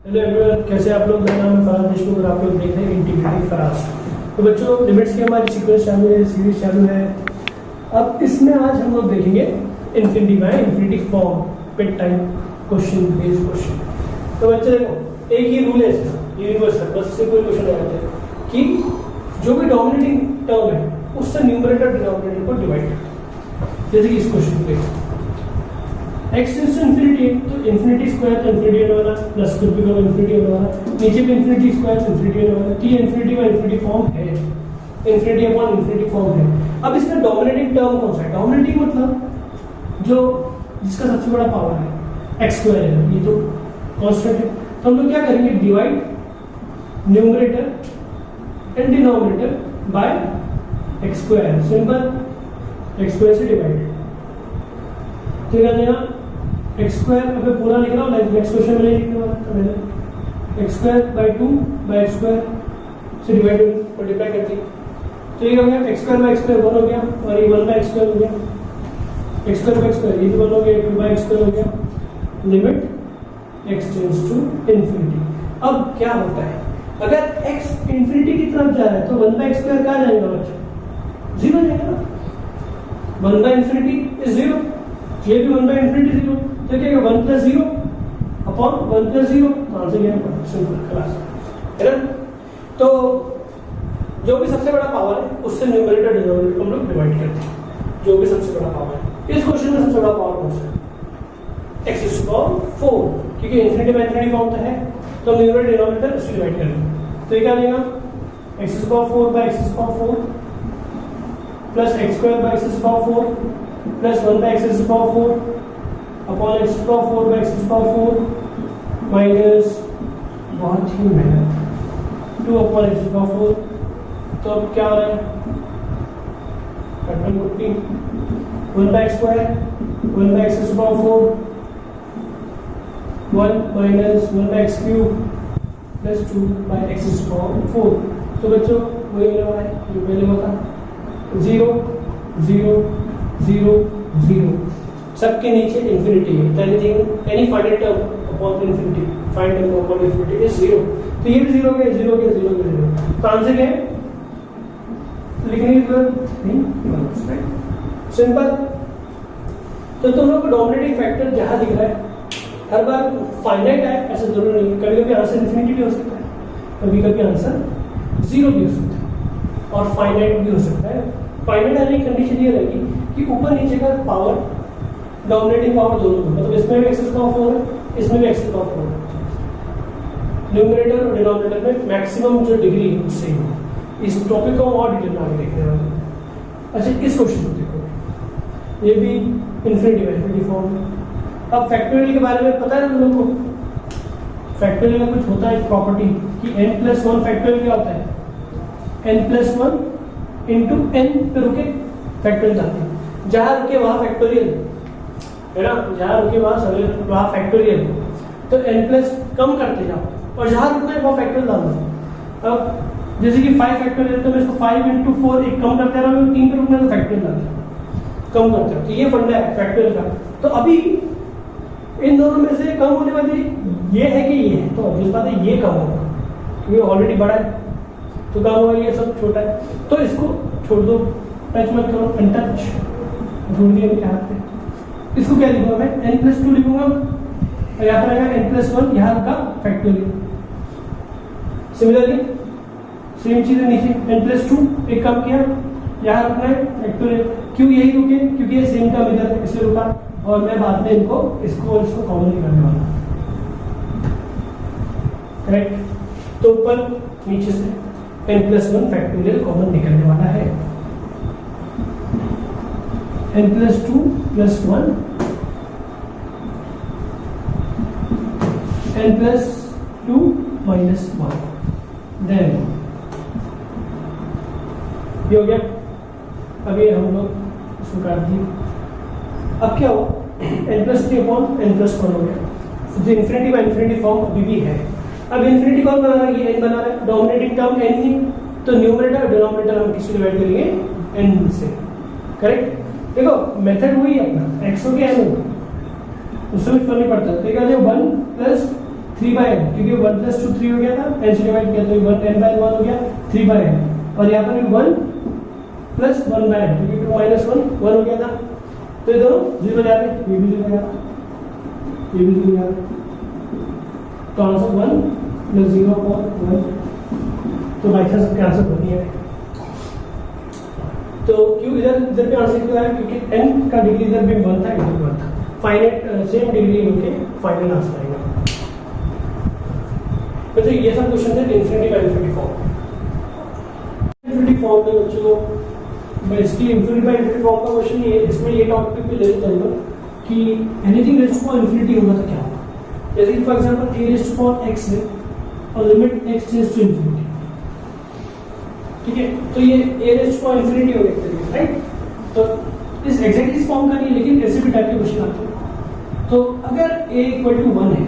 Hello everyone, कैसे आप लोग। मेरा नाम है फराज देशमुख और आप लोग देख रहे हैं इंटीग्रेटिंग फराज। तो बच्चों, लिमिट्स की हमारी सीक्वेंस चालू है, सीरीज चालू है। अब इसमें आज हम लोग देखेंगे infinity by infinity form, pet type question, based question. तो बच्चे देखो, एक ही रूल है इसका, यूनिवर्सल, बस से कोई क्वेश्चन आ जाता है कि जो भी डोमिनेटिंग टर्म है उससे न्यूमरेटर डिनोमिनेटर को डिवाइड करते। जैसे कि इस क्वेश्चन को देखो, x टेंड्स टू इंफिनिटी, तो इंफिनिटी स्क्वायर तो इंफिनिटी होने वाला, प्लस कुछ भी करो इंफिनिटी होने वाला, नीचे भी इंफिनिटी स्क्वायर तो इंफिनिटी होने वाला। तो ये इंफिनिटी बाय इंफिनिटी फॉर्म है, इंफिनिटी अपॉन इंफिनिटी फॉर्म है। अब इसमें डोमिनेटिंग टर्म कौन सा है? डोमिनेटिंग मतलब जो जिसका सबसे बड़ा पावर है x स्क्वायर है, ये तो कांस्टेंट है। तो हम लोग क्या करेंगे, divide numerator and denominator by x square. Simple, x square से डिवाइड, ठीक है। एक्स स्क्वायर अब पूरा लिख रहा हूँ, नेक्स्ट क्वेश्चन में नहीं लिखने वाला, तो मैंने x square by 2 by x square से डिवाइड मल्टीप्लाई कर दी। तो ये हो गया x square by x square 1 हो गया, और ये 1 बाई एक्स स्क्वायर हो गया। X square by x square ये भी 1 हो गया, 2 बाई एक्स स्क्वायर हो गया। Limit x tends to infinity. अब क्या होता है, अगर एक्स इन्फिनिटी की तरफ जा रहा है तो 1 बाई एक्स स्क्वायर कहाँ जाएगा बच्चों? 0 जाएगा ना। 1 बाई इन्फिनिटी इज 0, ये भी 1 बाई इन्फिनिटी 0, तो क्या 1 प्लस 0 अपॉन 1 प्लस 0, आंसर क्या है? सिंपल क्लास है ना। तो जो भी सबसे बड़ा पावर है उससे न्यूमरेटर डिनोमिनेटर को हम लोग डिवाइड करते हैं। जो भी सबसे बड़ा पावर है, इस क्वेश्चन में सबसे बड़ा पावर कौन सा है? x इज पावर 4, क्योंकि इन्फिनिटी बाय इन्फिनिटी फॉर्म है, तो न्यूमरेटर डिनोमिनेटर उससे डिवाइड करेंगे। तो ये क्या देगा, x is power 4 by x is power 4 plus x square by x is power 4 plus 1 by x is power 4 upon x power 4 by x power 4 minus बहुत ही मेहनत 2 अपॉन x पावर 4। तो अब क्या हो रहा है, कटन कुट्टी 1 by x square 1 by x power 4 1 minus 1 by x cube plus 2 by x power 4। तो बच्चों वही होने वाला है जो पहले हुआ था, 0 0 0 0, सबके नीचे इंफिनिटी है। Anything any finite term upon infinity, finite term upon infinity is 0। तो ये भी 0 के 0 के 0 के 0। तो आंसर क्या है, लिखने की जरूरत नहीं, सिंपल। तो तुम लोग को डोमिनेटिंग फैक्टर जहां दिख रहा है हर बार फाइनाइट है ऐसा जरूरी नहीं है। कभी कभी आंसर इंफिनिटी भी हो सकता है, कभी कभी आंसर 0 भी हो सकता है, और फाइनाइट भी हो सकता है। फाइनाइट आने की कंडीशन ये रहेगी कि ऊपर नीचे का पावर, डोमिनेटिंग पावर दोनों को, मतलब इसमें भी x पावर 4 है, इसमें भी x पावर 4 है। न्यूमरेटर और डिनोमिनेटर में मैक्सिमम जो डिग्री है उससे ही। इस टॉपिक को और डिटेल में आगे देखने वाले हैं। अच्छा, इस क्वेश्चन को देखो, ये भी इन्फिनिटी बाय इन्फिनिटी फॉर्म है। अब फैक्टोरियल के बारे में पता है तुम लोगों को? फैक्टोरियल में कुछ होता है प्रॉपर्टी कि n+1 फैक्टोरियल क्या होता है, n+1 इंटू n पे रुके फैक्टोरियल जाते हैं। जहां रुके वहां फैक्टोरियल है ना, जहां रुके वहां फैक्टोरियल। तो n प्लस कम करते जाओ, और जहां रुकना है वहां फैक्टोरियल डालना। अब जैसे कि 5 फैक्टोरियल, तो मैं इसको 5 इंटू 4 एक कम करते रहा, मैं 3 पे रुकना तो फैक्टोरियल डालता कम करते हो। तो ये फंडा है फैक्टोरियल का। तो अभी इन दोनों में से कम होने वाली ये है कि ये है, तो जिस बात है ये कम होगा, ये ऑलरेडी बड़ा है तो कम होगा, ये सब छोटा है। तो इसको छोड़ दो, टच मत करो, अनटच, छोड़ दिया इनके हाथ पे। इसको क्या लिखूंगा मैं, n+2 लिखूंगा, और यहाँ पर आएगा n+1, यहाँ का फैक्टोरियल। सिमिलरली सेम चीज है नीचे, n+2 एक कम किया, यहाँ रखना है फैक्टोरियल। क्यों यही रुके, क्योंकि ये सेम का मेथड है, इसलिए रुका। और मैं बाद में इसको और इसको कॉमन नहीं करने वाला, करेक्ट। तो ऊपर नीचे से n+1 फैक्टोरियल कॉमन निकलने वाला है। n+2 + 1 n+2 - 1, देन ये हो गया। अभी हम लोग इसको काट दिए। अब क्या हुआ, n+3 अपॉन n+1 हो गया। जो इन्फिनिटी बाय इन्फिनिटी फॉर्म अभी भी है। अब इन्फिनिटी कौन बना रहा है, ये n बना रहा है, डोमिनेटिंग टर्म n ही, तो न्यूमरेटर और डिनोमिनेटर हम किससे डिवाइड करेंगे, n से, करेक्ट। देखो मेथड वही है अपना, x हो गया n, उससे कुछ फर्क नहीं पड़ता। तो क्या 1 + 3/n, क्योंकि 1 + 2 3 हो गया था, n से डिवाइड किया तो 1n/1 हो गया 3/n, और यहाँ पर भी 1 + 1/n, क्योंकि 2 - 1 1 हो गया था, तो ये दोनों 0 जा रहे, ये भी 0 जा रहा, ये भी 0 जा रहा, तो आंसर 1 + 0 और 1, तो बाई चांस सबके आंसर बनी है। तो क्यों इधर भी आंसर क्यों आया, क्योंकि n का डिग्री इधर भी 1 था, इधर भी 1 था, फाइनाइट सेम डिग्री होके फाइनल आंसर आएगा। तो ये सब क्वेश्चन है infinity by infinity form. Infinity form में बच्चों basically infinity by infinity form का क्वेश्चन ये, इसमें ये टॉपिक भी ले लेते हैं कि एनीथिंग रेज़ टू इन्फिनिटी होगा तो क्या होगा। जैसे for example a raise to x है और limit x tends to infinity, ठीक है, तो ये a रेज़ टू इन्फिनिटी हो गया, राइट। तो इस एग्जैक्टली इस फॉर्म का नहीं, लेकिन ऐसे भी टाइप के क्वेश्चन आते हैं। तो अगर a = 1 है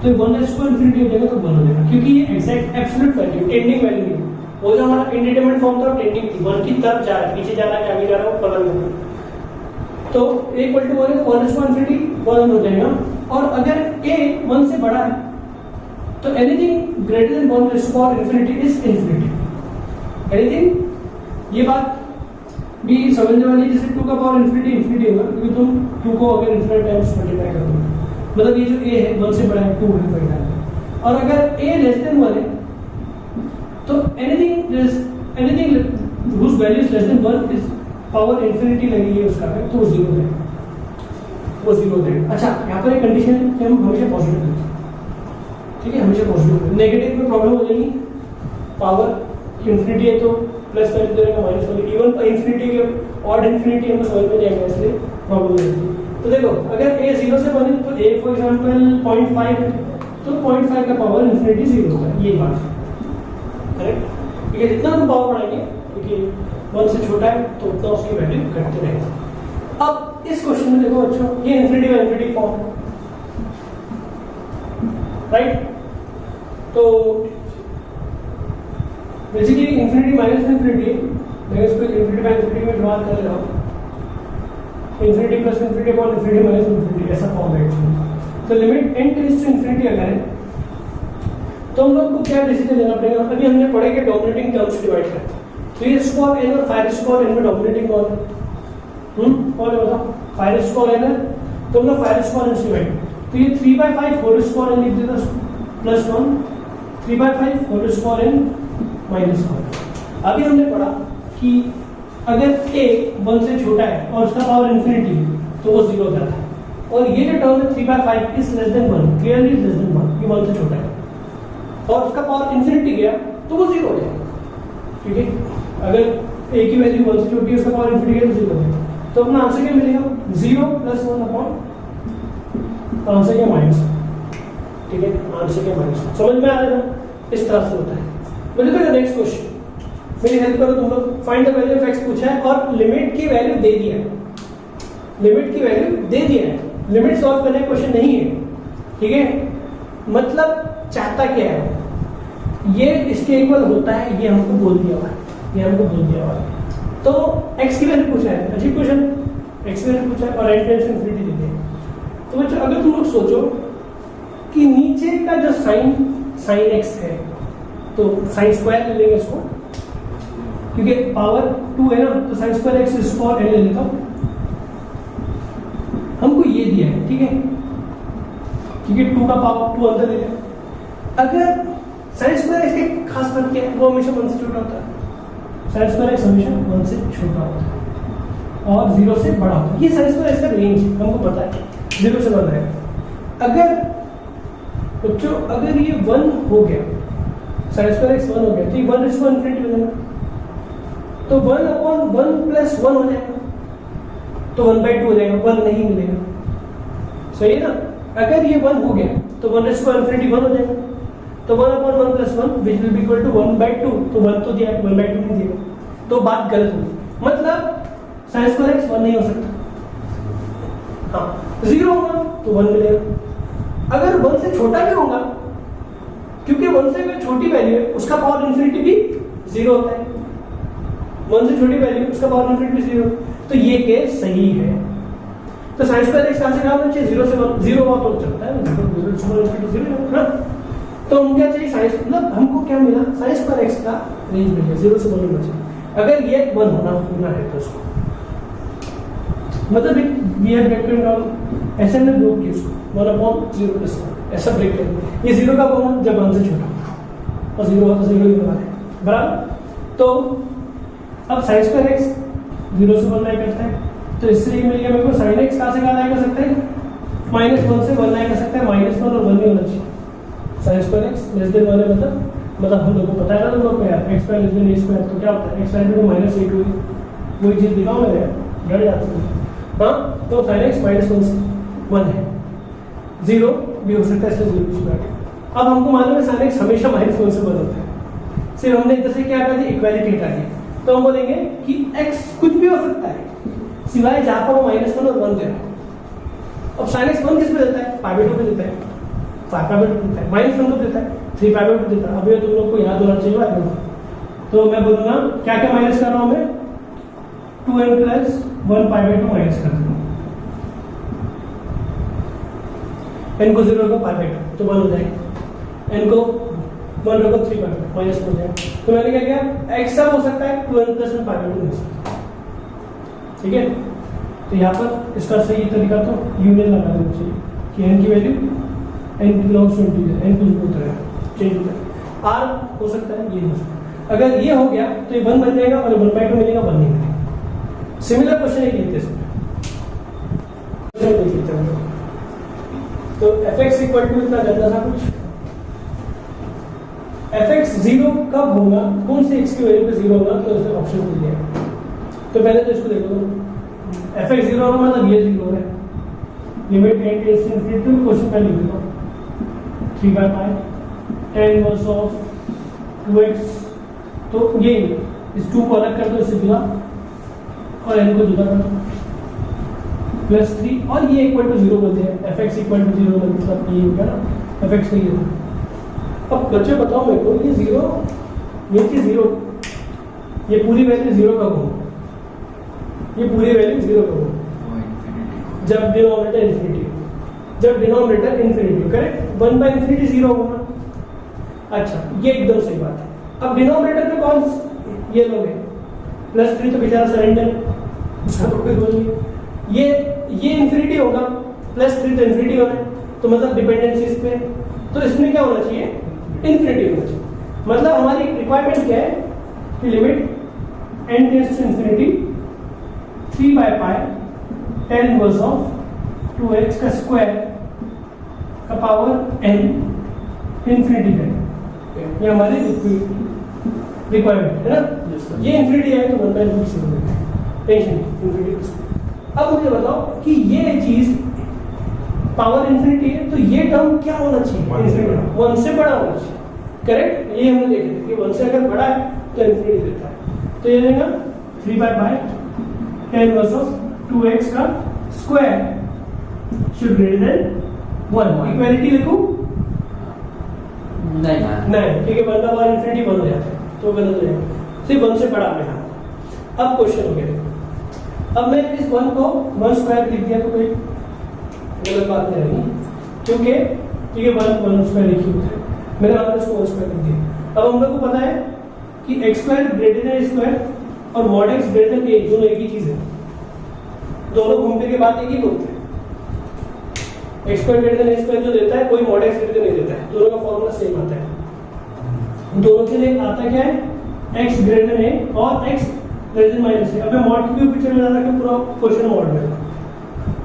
तो 1 रेज़ टू इन्फिनिटी हो जाएगा, तो 1 हो जाएगा, क्योंकि ये exact absolute value, tending value नहीं है। वो जो हमारा इंडिटरमिनेट फॉर्म था टेंडिंग थी, 1 की तरफ जा रहा है, पीछे जा रहा है कि आगे जा रहा है वो पता नहीं। तो a = 1 है तो 1 रेज़ टू इन्फिनिटी 1 हो जाएगा, और अगर a 1 से बड़ा है तो anything greater than 1 raise to infinity is infinity. Anything, ये बात भी समझने वाली, जैसे 2 का पावर इन्फिनिटी होगा, क्योंकि तुम 2 को अगर इन्फिनिटी टाइम्स मल्टीप्लाई कर दो, मतलब ये जो a है 1 से बड़ा है 2 है फॉर एग्जांपल, और अगर a <1 है तो anything whose value is less than 1 is power infinity लगेगी उसका है, तो वो 0 है, वो 0 है। अच्छा, यहाँ पर एक कंडीशन है कि हम हमेशा पॉजिटिव लेते हैं, ठीक है, हमेशा पॉजिटिव। नेगेटिव में प्रॉब्लम हो जाएगी, पावर इन्फिनिटी है तो प्लस वैल्यू देगा, माइनस वैल्यू, इवन इन्फिनिटी के ऑड इन्फिनिटी हमको समझ में जाएगा, इसलिए प्रॉब्लम हो जाएगी। तो देखो अगर a 0 से 1 है तो a फॉर एग्जांपल 0.5 है, तो 0.5 का पावर इन्फिनिटी 0 होगा, ये बात करेक्ट। क्योंकि जितना हम पावर बढ़ाएंगे, क्योंकि 1 से छोटा है तो उतना उसकी वैल्यू घटती रहेगी। अब इस क्वेश्चन में देखो बच्चों, ये infinity by infinity form, right. तो बेसिकली इन्फिनिटी माइनस इन्फिनिटी, मैं इसको इन्फिनिटी बाय इन्फिनिटी में डिवाइड कर रहा हूँ, infinity plus infinity upon infinity minus infinity, ऐसा फॉर्म है एक्चुअली। तो limit n tends to infinity अगर है तो हम लोग को क्या डिसीजन लेना पड़ेगा। अभी हमने पढ़े कि डोमिनेटिंग टर्म्स डिवाइड करते हैं, 3 स्क्वायर n और 5 स्क्वायर n में डोमिनेटिंग कौन है, कौन है बताओ, 5 स्क्वायर n है, तो हम लोग 5 स्क्वायर n डिवाइड, तो ये 3/5 होल स्क्वायर n लिख देता plus 1, 3/5 whole square n minus 1। अभी हमने पढ़ा कि अगर a 1 से छोटा है और उसका पावर इन्फिनिटी है तो वो 0 हो जाता है, और ये जो टर्म है 3/5 is less than 1, clearly is less than 1, ये 1 से छोटा है और उसका पावर इन्फिनिटी गया तो वो 0 हो जाएगा, ठीक है। अगर a की वैल्यू 1 से छोटी है, उसका पावर इन्फिनिटी गया तो 0 हो जाएगा, तो अपना आंसर क्या मिलेगा, 0 + 1 अपॉन आंसर क्या माइनस, ठीक है, आंसर क्या माइनस। समझ में आ रहा है, इस तरह से होता है। मुझे तो नेक्स्ट क्वेश्चन मेरी हेल्प करो तुम लोग, find the value of x पूछा है और लिमिट की वैल्यू दे दिया है, लिमिट की वैल्यू दे दिया है, लिमिट सॉल्व करने का क्वेश्चन नहीं है, ठीक है। मतलब चाहता क्या है, ये इसके इक्वल होता है, ये हमको बोल दिया हुआ है, ये हमको बोल दिया हुआ है। तो x की वैल्यू पूछा है, अजीब क्वेश्चन, x की वैल्यू पूछा है और n टेंड्स टू इन्फिनिटी दे दिया। तो बच्चों अगर तुम लोग सोचो कि नीचे का जो sin x है तो sin स्क्वायर ले लेंगे इसको, क्योंकि पावर 2 है ना, तो sin square x square n ले लेता हूं, हमको ये दिया है, ठीक है, क्योंकि 2 का पावर 2 अंदर ले लिया। अगर sin स्क्वायर x की खास बात क्या है, वो हमेशा 1 से छोटा होता है, sin स्क्वायर x हमेशा 1 से छोटा होता है और 0 से बड़ा होता है, ये sin स्क्वायर x का रेंज हमको पता है, 0 से 1 है। अगर बच्चों अगर ये 1 हो गया, sin स्क्वायर x 1 हो गया, तो ये 1 इसको इन्फिनिटी हो जाएगा, तो 1/1 + 1 हो जाएगा, तो 1/2 हो जाएगा, 1 नहीं मिलेगा, सही है ना। अगर ये 1 हो गया तो 1 इसको इन्फिनिटी 1 हो जाएगा, तो 1/1 + 1 which will be equal to 1/2, तो 1 तो दिया है, 1/2 नहीं दिया, तो बात गलत होगी, मतलब sin स्क्वायर x 1 नहीं हो सकता, हाँ 0 होगा तो 1 मिलेगा। अगर 1 से छोटा भी होगा, क्योंकि 1 से अगर छोटी वैल्यू है उसका पावर इन्फिनिटी भी 0 होता है, 1 से छोटी वैल्यू उसका पावर इन्फिनिटी 0, तो ये केस सही है। तो साइन स्क्वायर एक्स कहाँ से कहाँ होना चाहिए, 0 से 1, 0 हुआ तो चलता है, 0 से 1 है ना। तो हम क्या चाहिए, साइन मतलब हमको क्या मिला, साइन स्क्वायर एक्स का रेंज मिल गया, 0 से 1 होना चाहिए। अगर ये 1 होना है तो उसको मतलब वी हैव ब्रेक डाउन ऐसे में ग्रुप की उसको 1/0 ऐसा ब्रेक कर, ये 0 का होना जब 1 से छोटा और 0 हुआ तो 0 ही होगा, बराबर। तो अब साइन स्क्वायर एक्स 0 से 1 लाया करता है, तो इससे ये मिल गया मेरे को साइन एक्स कहाँ से कहाँ लाया कर सकते हैं, -1 से 1 लाया कर सकते हैं, -1 और 1 ही होना चाहिए। Sine square x less than 1 है, मतलब हम लोग को पता है ना तुम लोग को यार, एक्स स्क्वायर लेस देन ए स्क्वायर, तो क्या होता है, एक्स स्क्वायर को -8 हुई, वही चीज़ दिखाओ मैंने, डर जाते हैं। हाँ, तो साइन एक्स -1 से 1 है, 0 भी हो सकता है, इसलिए 0 स्क्वायर। अब हमको मालूम है साइन एक्स हमेशा -1 से 1 होता है, सिर्फ हमने इधर से क्या हटा दी, इक्वालिटी हटा दी, तो हम बोलेंगे कि x कुछ भी हो सकता है सिवाय जहां पर वो -1 और 1 दे रहा है। अब sin x 1 किस पे देता है, π/2 पे देता है, 5/2 देता है, -1 को देता है, 3/2 देता है। अब ये तुम लोग को याद होना चाहिए भाई, तो मैं बोलूंगा क्या क्या माइनस कर रहा हूं मैं, 2n + 1/2 माइनस कर दूंगा, n को 0 को π/2 तो 1 हो जाएगा, n को 1 रखो 3/2 माइनस हो जाएगा। तो मैंने क्या किया, x सब हो सकता है 2n + 1/2 हो सकता है, ठीक है। तो यहाँ पर इसका सही तरीका तो यूनियन लगा देना चाहिए कि n की value n belongs to integer, n कुछ भी होता है चेंज होता है, r हो सकता है, ये हो सकता है। अगर ये हो गया तो ये 1 बन जाएगा और 1/2 मिलेगा, 1 नहीं मिलेगा। सिमिलर क्वेश्चन एक लिखते हैं तो fx = इतना गंदा सा कुछ, fx 0 कब होगा, कौन से x की वैल्यू पे 0 होगा, तो इसमें ऑप्शन मिल जाएगा। तो पहले तो इसको देखो, fx 0 होगा मतलब ये 0 है, limit n tends to infinity, तो क्वेश्चन पहले लिख दो 3/π tan इनवर्स ऑफ 2x, तो ये इस 2 को अलग कर दो इससे जुदा और n को जुदा कर दो, +3 और ये = 0 बोलते हैं, fx = 0 मतलब ये हो गया ना, fx का ये। अब बच्चे बताओ मेरे को, ये 0 ये कि 0 ये पूरी वैल्यू 0 कब हो, ये पूरी वैल्यू 0 कब हो, जब डिनोमिनेटर इन्फिनिटी, जब डिनोमिनेटर इन्फिनिटी, करेक्ट, 1/∞ 0 होगा। अच्छा, ये एकदम सही बात है। अब डिनोमिनेटर पे कौन ये लोग है, +3 तो बेचारा सरेंडर, उसका तो कोई रोल नहीं, ये इन्फिनिटी होगा, +3 तो इन्फिनिटी होना है, तो मतलब डिपेंडेंसी इस पे, तो इसमें क्या होना चाहिए, इन्फिनिटी होना चाहिए। मतलब हमारी रिक्वायरमेंट क्या है कि limit n tends to infinity 3/π tan inverse of 2x का स्क्वायर का पावर n इन्फिनिटी है, ये हमारी रिक्वायरमेंट है ना। ये इन्फिनिटी है तो 1/2 से टेंशन इन्फिनिटी। अब मुझे बताओ कि ये चीज पावर इन्फिनिटी है, तो ये टर्म क्या होना चाहिए, 1 से बड़ा होना चाहिए, करेक्ट। ये हमने देखा कि 1 से अगर बड़ा है तो इन्फिनिटी देता है, तो ये देगा 3/π tan इनवर्स ऑफ 2x का square should greater than 1। Equality लिखूं, नहीं, क्योंकि 1 का पावर इन्फिनिटी 1 हो जाता है, तो गलत हो जाएगा, सिर्फ 1 से बड़ा है। अब क्वेश्चन हो गया, अब मैं इस 1 को 1 स्क्वायर लिख दिया तो कोई गलत बात नहीं रहेगी, क्योंकि 1 स्क्वायर लिखी होता है, मैंने वहां पर इसको 1 स्क्वायर लिख दिया। अब हम लोग को पता है कि x square greater than a square और mod x greater than a, दोनों एक ही चीज है, दोनों घूमने के बाद एक ही बोलते हैं। x square greater than a square जो देता है कोई mod x ग्रेटर नहीं देता है, दोनों का फॉर्मूला सेम आता है। दोनों के लिए आता क्या है, x ग्रेटर देन a और x ग्रेटर देन -a। अब मैं mod के पिक्चर में डाला कि पूरा क्वेश्चन mod में,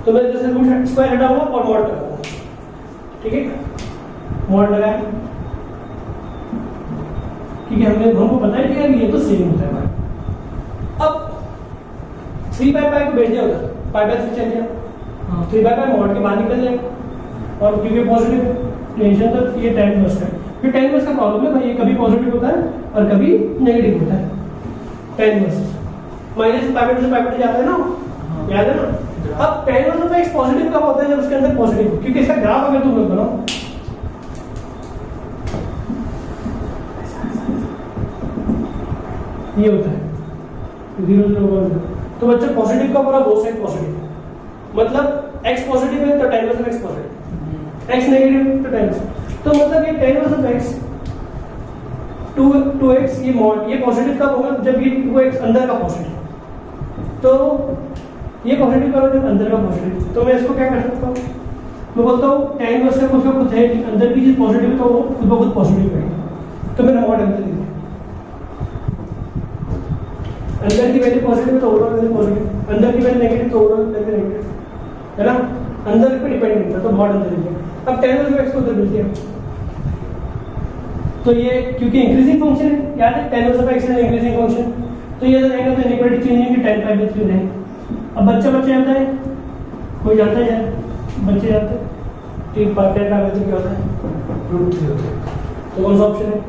तो मैं जैसे रूट स्क्वायर हटाऊंगा और mod लगाऊंगा, ठीक है, mod लगाया, क्योंकि हमको पता है कि ये तो सेम होता है भाई। अब 3/π को भेज दिया उधर, π/3 चल गया, 3/π mod के बाहर निकल जाएगा, और क्योंकि पॉजिटिव टेंशन तो ये tan इनवर्स है, फिर tan इनवर्स का प्रॉब्लम है भाई, ये कभी पॉजिटिव होता है और कभी नेगेटिव होता है। tan इनवर्स -π/2 से π/2 जाता है ना, याद है ना। अब tan inverse of x positive कब होता है, जब उसके अंदर पॉजिटिव हो, क्योंकि इसका ग्राफ अगर तुम लोग बनाओ ये होता है 0 0 1 0, तो बच्चा पॉजिटिव का पूरा दो साइड पॉजिटिव, मतलब x पॉजिटिव है तो tan inverse of x positive, x negative तो tan इनवर्स। तो मतलब ये tan inverse of x 2x ये मॉड ये पॉजिटिव कब होगा जब ये 2x अंदर का पॉजिटिव, तो ये पॉजिटिव कब जब अंदर का पॉजिटिव। तो मैं इसको क्या कर सकता हूँ, मैं बोलता हूँ tan इनवर्स से कुछ कुछ है कि अंदर की चीज पॉजिटिव है तो वो खुद ब खुद पॉजिटिव है, तो मैंने मॉड अंदर लिखा, अंदर की वैल्यू पॉजिटिव है तो ओवरऑल वैल्यू पॉजिटिव, अंदर की वैल्यू नेगेटिव तो ओवरऑल वैल्यू नेगेटिव, है ना, अंदर पे डिपेंड करता है तो मॉड अंदर लिखा। अब tan इनवर्स ऑफ x को उधर मिल गया, तो ये क्योंकि इंक्रीजिंग फंक्शन है, याद है tan inverse of x is increasing function, तो ये तो एंगल ऑफ इनइक्वालिटी चेंजिंग की tan पाई बाय 3 है। अब बच्चा जाता है, कोई जाता है यार, बच्चे जाते हैं 3 पाई tan पाई बाय 3 क्या होता है √3 होता है, तो कौन सा ऑप्शन है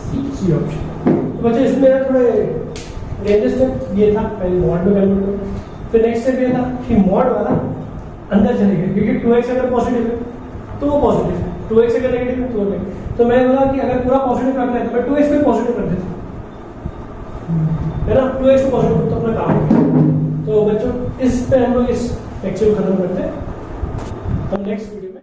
सी ऑप्शन। तो बच्चे इसमें थोड़े रेंजेस थे, ये था पहले मॉड में कैलकुलेट करो, फिर नेक्स्ट स्टेप ये था कि मॉड वाला अंदर चले गए क्योंकि 2x अगर पॉजिटिव है तो वो पॉजिटिव है, 2x अगर नेगेटिव है तो वो नेगेटिव। तो मैंने बोला कि अगर पूरा पॉजिटिव रखना है तो मैं 2x को पॉजिटिव कर देता हूँ, है ना, 2x को पॉजिटिव तो अपना काम है। तो बच्चों इस पे हम लोग इस लेक्चर को खत्म करते हैं, हम नेक्स्ट वीडियो में